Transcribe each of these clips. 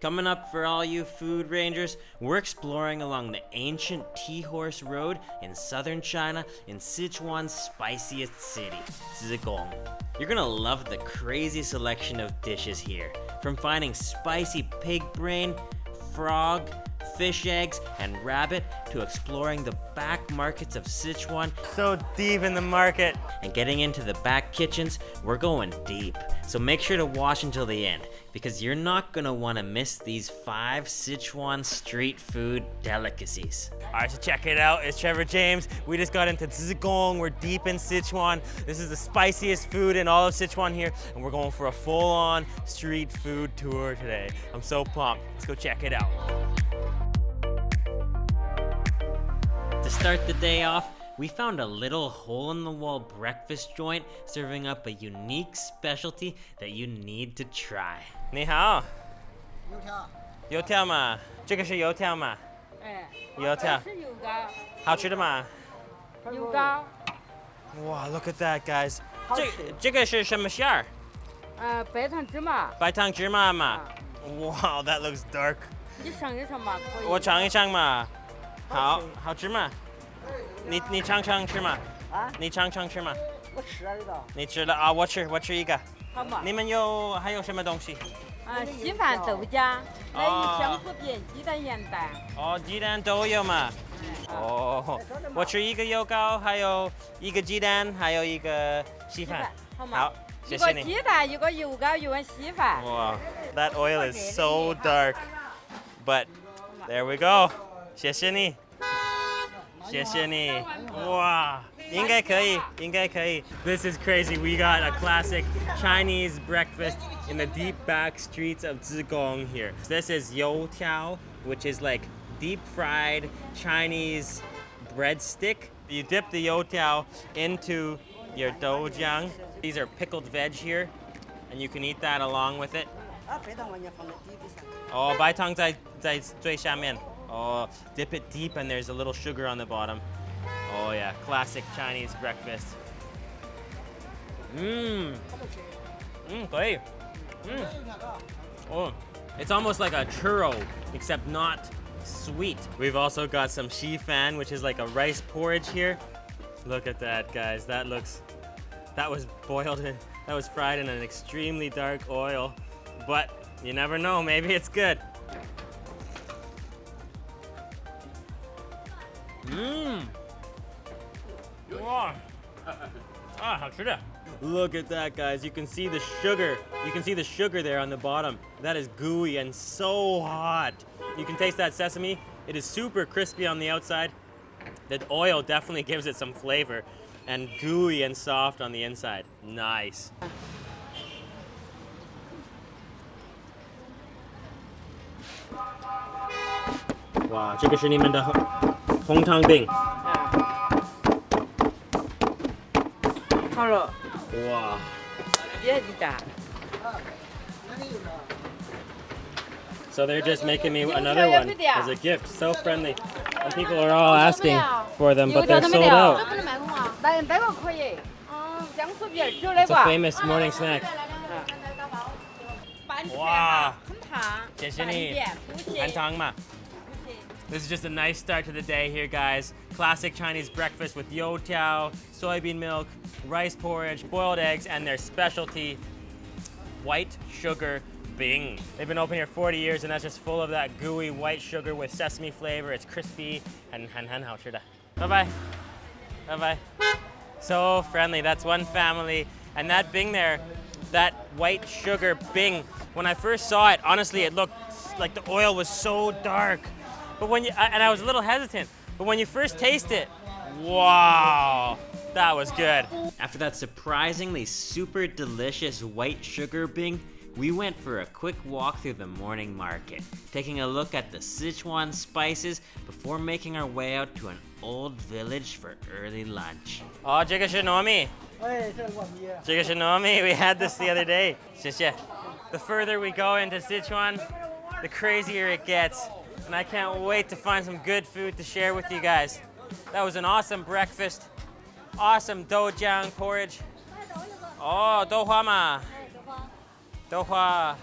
Coming up for all you food rangers, we're exploring along the ancient Tea Horse Road in southern China in Sichuan's spiciest city, Zigong. You're gonna love the crazy selection of dishes here, from finding spicy pig brain, frog, fish eggs, and rabbit to exploring the back markets of Sichuan. So deep in the market. And getting into the back kitchens, we're going deep. So make sure to watch until the end, because you're not gonna wanna miss these 5 Sichuan street food delicacies. All right, so check it out. It's Trevor James. We just got into Zigong. We're deep in Sichuan. This is the spiciest food in all of Sichuan here, and we're going for a full-on street food tour today. I'm so pumped. Let's go check it out. To start the day off, we found a little hole-in-the-wall breakfast joint serving up a unique specialty that you need to try. 你好，油条吗？这个是油条吗？油条。是油糕。好吃的吗？油糕。哇 ，Look at that, guys！ 这个是什么馅儿？白糖芝麻。白糖芝麻嘛。Wow, that looks dark. 你尝一尝嘛，可以。我尝一尝嘛。好吃吗？你尝尝吃吗？你尝尝吃吗？我吃了一个。你吃了啊？我吃一个。好嘛。你们还有什么东西？稀饭、豆浆，还有香酥饼、鸡蛋盐蛋。哦，鸡蛋都有嘛？哦，我吃一个油糕，还有一个鸡蛋，还有一个稀饭。好，谢谢你。一个鸡蛋，一个油糕，一碗稀饭。哇 ，That oil is so dark, but there we go. 谢谢你。谢谢你，哇，应该可以。This is crazy. We got a classic Chinese breakfast in the deep back streets of Zigong here. This is youtiao, which is like deep fried Chinese breadstick. You dip the youtiao into your doujiang. These are pickled veg here, and you can eat that along with it. 哦，白糖在最下面。Oh, dip it deep and there's a little sugar on the bottom. Oh yeah, classic Chinese breakfast. Oh, it's almost like a churro, except not sweet. We've also got some xifan, which is like a rice porridge here. Look at that, guys. That was fried in an extremely dark oil, but you never know, maybe it's good. Wow. 好吃的。Look at that, guys. You can see the sugar. You can see the sugar there on the bottom. That is gooey and so hot. You can taste that sesame. It is super crispy on the outside. The oil definitely gives it some flavor, and gooey and soft on the inside. Nice. Wow, 这个是你们的红糖饼。好了。哇。别鸡蛋。So they're just making me another one as a gift. So friendly. And people are all asking for them, but they're sold out. It's a famous morning snack. Wow. 谢谢你。含糖嘛。This is just a nice start to the day here, guys. Classic Chinese breakfast with youtiao, soybean milk, rice porridge, boiled eggs, and their specialty, white sugar bing. They've been open here 40 years, and that's just full of that gooey white sugar with sesame flavor. It's crispy and 好吃的. Bye-bye. Bye-bye. So friendly. That's one family. And that bing there, that white sugar bing, when I first saw it, honestly, it looked like the oil was so dark. But and I was a little hesitant, but when you first taste it, wow, that was good. After that surprisingly super delicious white sugar bing, we went for a quick walk through the morning market, taking a look at the Sichuan spices before making our way out to an old village for early lunch. Oh, 这个是糯米。这个是糯米. We had this the other day. 谢谢. The further we go into Sichuan, the crazier it gets. And I can't wait to find some good food to share with you guys. That was an awesome breakfast. Awesome doujiang porridge. Oh, douhua ma. Douhua.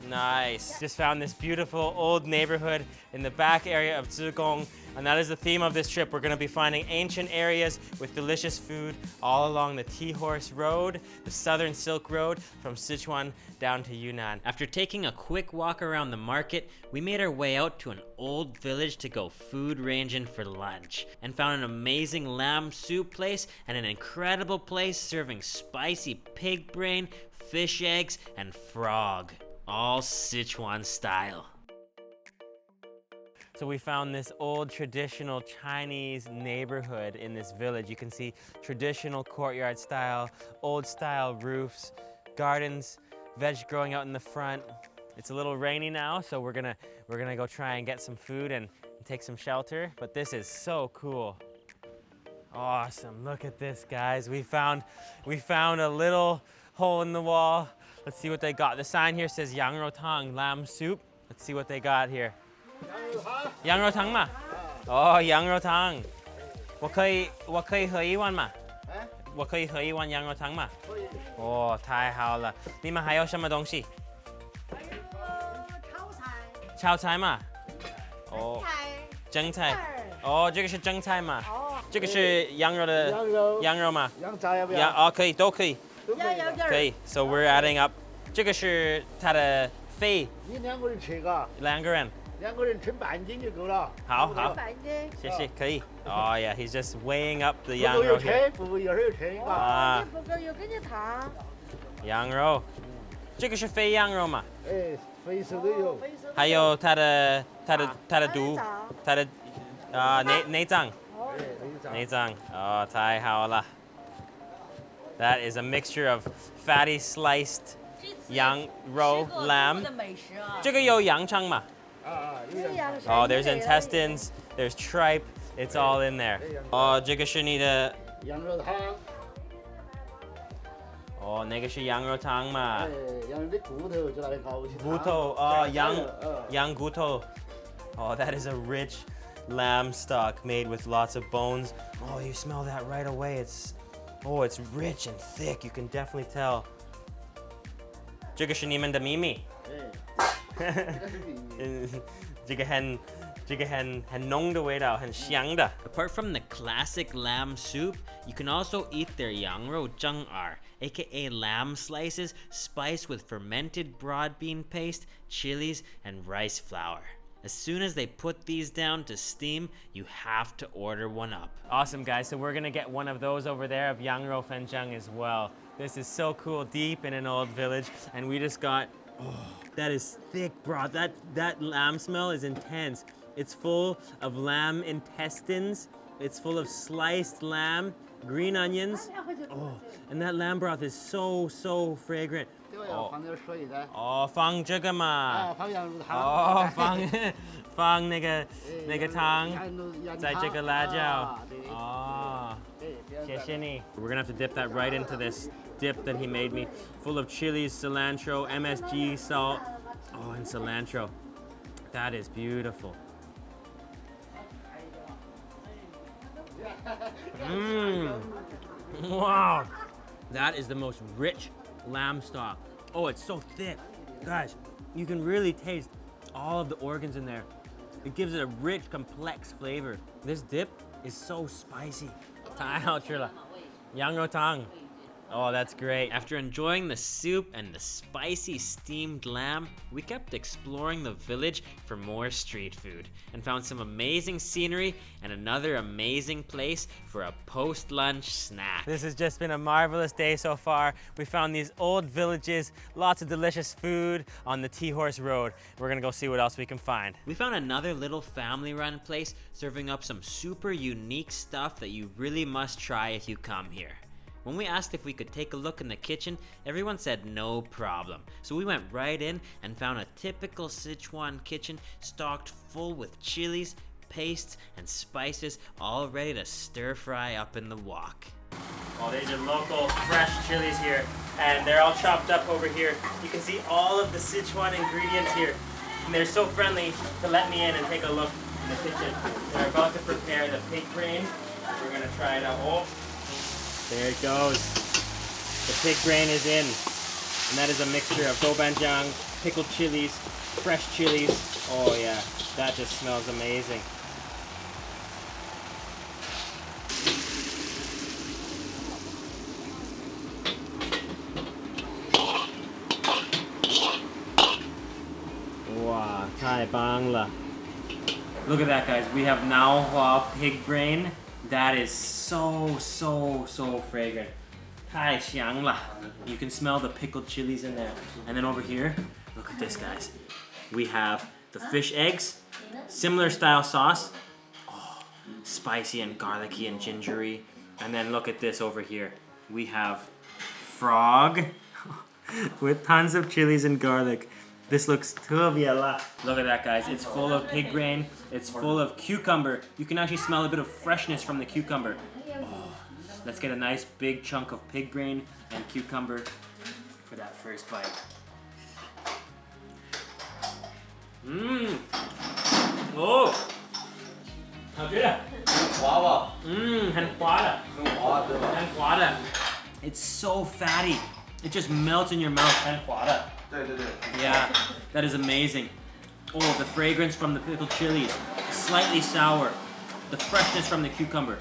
Nice. Just found this beautiful old neighborhood in the back area of Zigong, and that is the theme of this trip. We're going to be finding ancient areas with delicious food all along the Tea-Horse Road, the Southern Silk Road from Sichuan down to Yunnan. After taking a quick walk around the market, we made our way out to an old village to go food ranging for lunch, and found an amazing lamb soup place and an incredible place serving spicy pig brain, fish eggs, and frog, all Sichuan style. So we found this old traditional Chinese neighborhood in this village. You can see traditional courtyard style, old style roofs, gardens, veg growing out in the front. It's a little rainy now, so we're gonna go try and get some food and take some shelter, but this is so cool. Awesome, look at this, guys. We found a little hole in the wall. Let's see what they got. The sign here says Yang Rou Tang, lamb soup. Let's see what they got here. Yang Rou Tang嘛?哦，羊肉汤。我可以喝一碗吗？我可以喝一碗羊肉汤吗？哦，太好了。你们还有什么东西？还有炒菜。炒菜嘛？哦，蒸菜。哦，这个是蒸菜嘛？哦。这个是羊肉的羊肉吗？羊杂要不要？哦，可以，都可以。可以。So we're adding up. 这个是它的肺。你2个人吃嘎？2个人。2个人称半斤就够了。好，谢谢，可以。Oh yeah, he's just weighing up the 羊肉 here. 不够一会儿又吃一个。啊。不够又给你烫。羊肉，这个是肥羊肉嘛？哎，肥瘦都有。还有它的肚，它的内脏。内脏，哦，太好了。That is a mixture of fatty sliced 羊肉 lamb. 这个有羊肠嘛？Oh, there's intestines, there's tripe, it's all in there. 哦，这个是你的羊肉汤。哦，那个是羊肉汤嘛？羊肉的骨头就拿来熬去。骨头，哦，羊骨头。Oh, that is a rich lamb stock made with lots of bones. Oh, you smell that right away. It's rich and thick. You can definitely tell. 这个是你们的秘密。这个很浓的味道，很香的。Apart from the classic lamb soup, you can also eat their yang rou zheng er, aka lamb slices spiced with fermented broad bean paste, chilies, and rice flour. As soon as they put these down to steam, you have to order one up. Awesome, guys. So we're gonna get one of those over there of Yang Rou Fenjiang as well. This is so cool, deep in an old village, and we just got, that is thick broth. That lamb smell is intense. It's full of lamb intestines. It's full of sliced lamb, green onions. Oh, and that lamb broth is so fragrant. 放点水的。哦，放这个嘛。放羊肉汤。哦，放那个汤，在这个辣椒。哦，谢谢你。We're gonna have to dip that right into this dip that he made me, full of chilies, cilantro, MSG, salt. Oh, and cilantro. That is beautiful. Wow. That is the most rich lamb stock. Oh, it's so thick. Guys, you can really taste all of the organs in there. It gives it a rich, complex flavor. This dip is so spicy. 太好吃了，羊肉汤。Oh, that's great. After enjoying the soup and the spicy steamed lamb, we kept exploring the village for more street food and found some amazing scenery and another amazing place for a post-lunch snack. This has just been a marvelous day so far. We found these old villages, lots of delicious food on the Tea-Horse Road. We're gonna go see what else we can find. We found another little family-run place serving up some super unique stuff that you really must try if you come here. When we asked if we could take a look in the kitchen, everyone said no problem. So we went right in and found a typical Sichuan kitchen stocked full with chilies, pastes, and spices, all ready to stir fry up in the wok. Oh, these are local fresh chilies here, and they're all chopped up over here. You can see all of the Sichuan ingredients here, and they're so friendly to let me in and take a look in the kitchen. They're about to prepare the pig brain. We're gonna try it out. Oh. There it goes. The pig brain is in. And that is a mixture of doubanjiang, pickled chilies, fresh chilies. Oh yeah, that just smells amazing. Wow, 太棒了. Look at that, guys. We have Naohua pig brain. That is so fragrant. 太香了. You can smell the pickled chilies in there. And then over here, look at this, guys. We have the fish eggs, similar style sauce. Oh, spicy and garlicky and gingery. And then look at this over here. We have frog with tons of chilies and garlic. This looks tuvia. Look at that, guys. It's full of pig brain. It's full of cucumber. You can actually smell a bit of freshness from the cucumber. Oh, let's get a nice big chunk of pig brain and cucumber for that first bite. Mmm. Oh. 好吃的。滑吧，很滑的。很滑对吧？很滑的。It's so fatty. It just melts in your mouth. 很滑的。对对对。 Yeah, that is amazing. Oh, the fragrance from the pickled chilies. Slightly sour. The freshness from the cucumber.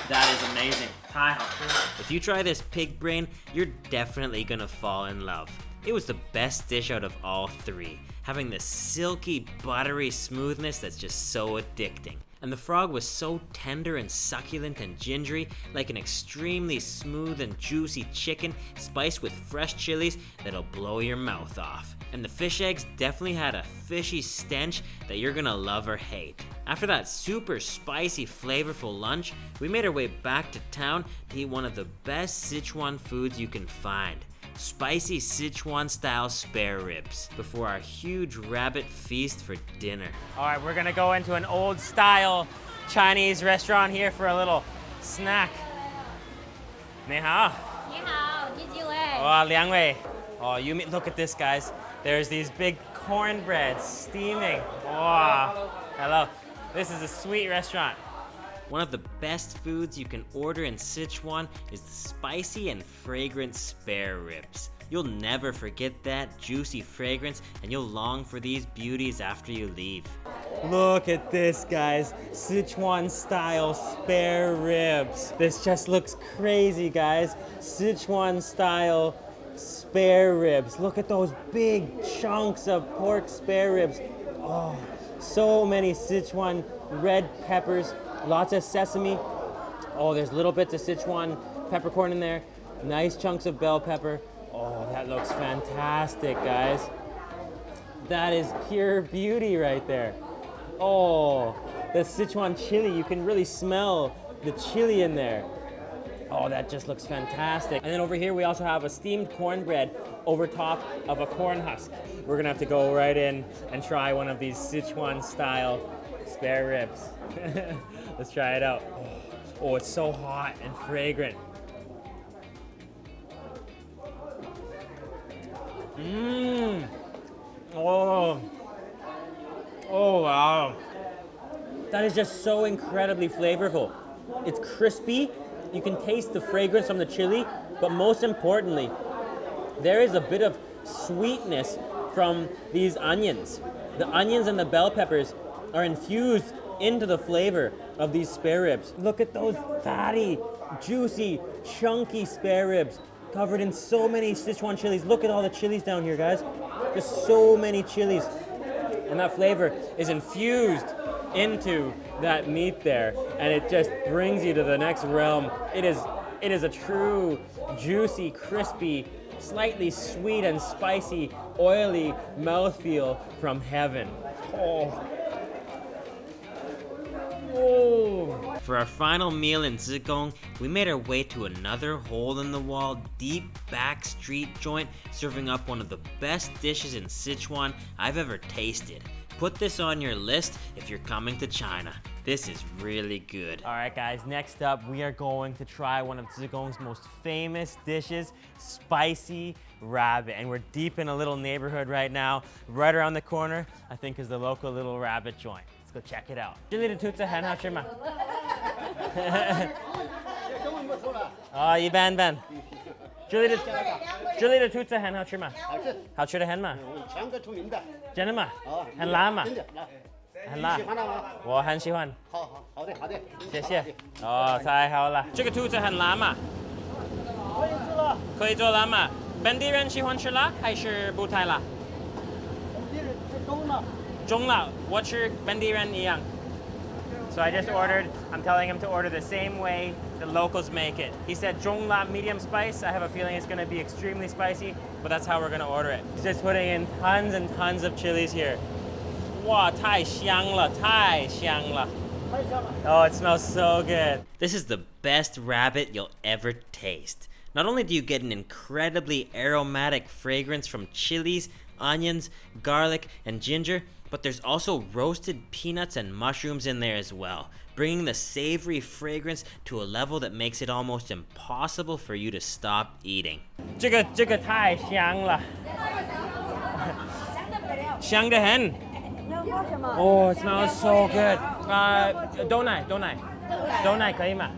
That is amazing. 太好吃了。 If you try this pig brain, you're definitely gonna fall in love. It was the best dish out of all three, having this silky, buttery smoothness that's just so addicting. And the frog was so tender and succulent and gingery, like an extremely smooth and juicy chicken spiced with fresh chilies that'll blow your mouth off. And the fish eggs definitely had a fishy stench that you're gonna love or hate. After that super spicy, flavorful lunch, we made our way back to town to eat one of the best Sichuan foods you can find. Spicy Sichuan style spare ribs before our huge rabbit feast for dinner. All right, we're gonna go into an old style Chinese restaurant here for a little snack. 你好.你好，你几位？ Wow, 两位. Oh, look at this, guys. There's these big cornbreads steaming. Wow. Hello. This is a sweet restaurant. One of the best foods you can order in Sichuan is the spicy and fragrant spare ribs. You'll never forget that juicy fragrance, and you'll long for these beauties after you leave. Look at this, guys. Sichuan style spare ribs. This just looks crazy, guys. Sichuan style spare ribs. Look at those big chunks of pork spare ribs. Oh, so many Sichuan red peppers. Lots of sesame. Oh, there's little bits of Sichuan peppercorn in there. Nice chunks of bell pepper. Oh, that looks fantastic, guys. That is pure beauty right there. Oh, the Sichuan chili. You can really smell the chili in there. Oh, that just looks fantastic. And then over here, we also have a steamed cornbread over top of a corn husk. We're gonna have to go right in and try one of these Sichuan style spare ribs. Let's try it out. Oh, it's so hot and fragrant. Mmm. Oh. Oh, wow. That is just so incredibly flavorful. It's crispy. You can taste the fragrance from the chili, but most importantly, there is a bit of sweetness from these onions. The onions and the bell peppers are infused into the flavor of these spare ribs. Look at those fatty, juicy, chunky spare ribs covered in so many Sichuan chilies. Look at all the chilies down here, guys. Just so many chilies. And that flavor is infused into that meat there, and it just brings you to the next realm. It is a true, juicy, crispy, slightly sweet and spicy, oily mouthfeel from heaven. Oh. Oh. For our final meal in Zigong, we made our way to another hole-in-the-wall, deep back street joint serving up one of the best dishes in Sichuan I've ever tasted. Put this on your list if you're coming to China. This is really good. All right, guys, next up, we are going to try one of Zigong's most famous dishes, spicy rabbit. And we're deep in a little neighborhood right now. Right around the corner, I think, is the local little rabbit joint. Let's go check it out. 这里的兔子很好吃吗？中文不错了。哦，一般般。这里的兔子很好吃吗？好吃，好吃的很吗？强哥出名的。真的吗？哦，很辣吗？真的辣。很辣喜欢辣吗？我很喜欢。好的。谢谢。哦，太好了。这个兔子很辣吗？可以吃了。可以做辣吗？本地人喜欢吃辣还是不太辣？本地人吃中了。中辣，我吃本地人一样。So I just ordered, I'm telling him to order the same way the locals make it. He said zhongla medium spice. I have a feeling it's gonna be extremely spicy, but that's how we're gonna order it. He's just putting in tons and tons of chilies here. Wow, 太香了，太香了. Oh, it smells so good. This is the best rabbit you'll ever taste. Not only do you get an incredibly aromatic fragrance from chilies, onions, garlic, and ginger, but there's also roasted peanuts and mushrooms in there as well, bringing the savory fragrance to a level that makes it almost impossible for you to stop eating. 这个太香了，香得很。Oh, it smells so good. Donai 可以吗？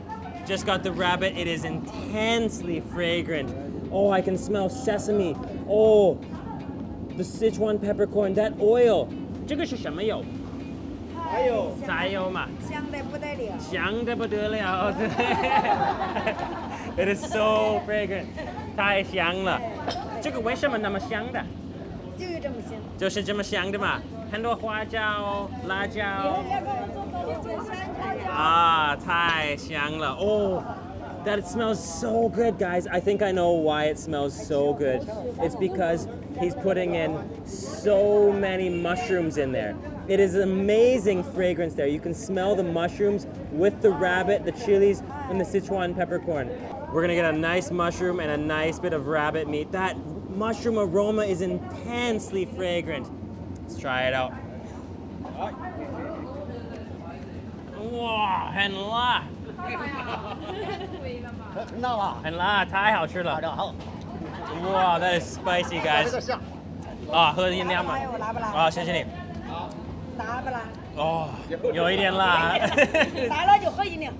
Just got the rabbit. It is intensely fragrant. Oh, I can smell sesame. Oh, the Sichuan peppercorn, that oil. 这个是什么油？柴油嘛。香得不得了。香得不得了，对。It is so fragrant. 太香了。这个为什么那么香的？就是这么香。就是这么香的嘛。很多花椒、辣椒。Ah, 太香了. Oh, that it smells so good, guys. I think I know why it smells so good. It's because he's putting in so many mushrooms in there. It is amazing fragrance there. You can smell the mushrooms with the rabbit, the chilies, and the Sichuan peppercorn. We're gonna get a nice mushroom and a nice bit of rabbit meat. That mushroom aroma is intensely fragrant. Let's try it out. Wow, 很辣，很辣吧？很辣，太好吃了。好。Wow, that is spicy, guys. 像。啊，喝饮料吗？辣不辣？啊，谢谢你。辣不辣？哦，有一点辣。辣了就喝饮料。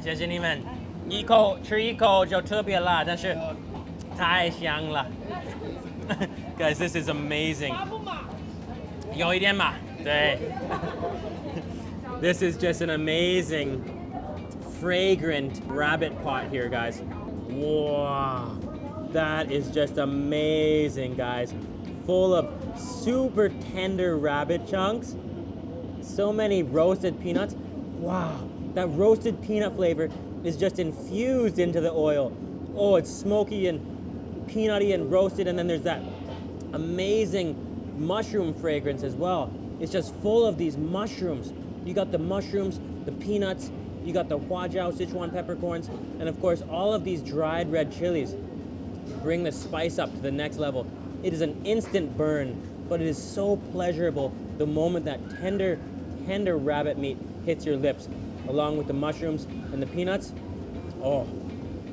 谢谢你们，吃一口就特别辣，但是太香了。Guys, this is amazing. 有一点嘛，对。This is just an amazing, fragrant rabbit pot here, guys. Wow, that is just amazing, guys. Full of super tender rabbit chunks. So many roasted peanuts. Wow, that roasted peanut flavor is just infused into the oil. Oh, it's smoky and peanutty and roasted, and then there's that amazing mushroom fragrance as well. It's just full of these mushrooms. You got the mushrooms, the peanuts, you got the huajiao, Sichuan peppercorns, and of course all of these dried red chilies bring the spice up to the next level. It is an instant burn, but it is so pleasurable the moment that tender rabbit meat hits your lips, along with the mushrooms and the peanuts. Oh,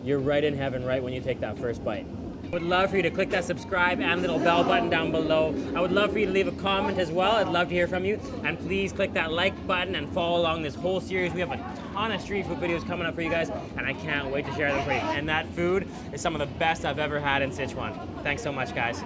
you're right in heaven right when you take that first bite. I would love for you to click that subscribe and little bell button down below. I would love for you to leave a comment as well. I'd love to hear from you. And please click that like button and follow along this whole series. We have a ton of street food videos coming up for you guys, and I can't wait to share them for you. And that food is some of the best I've ever had in Sichuan. Thanks so much, guys.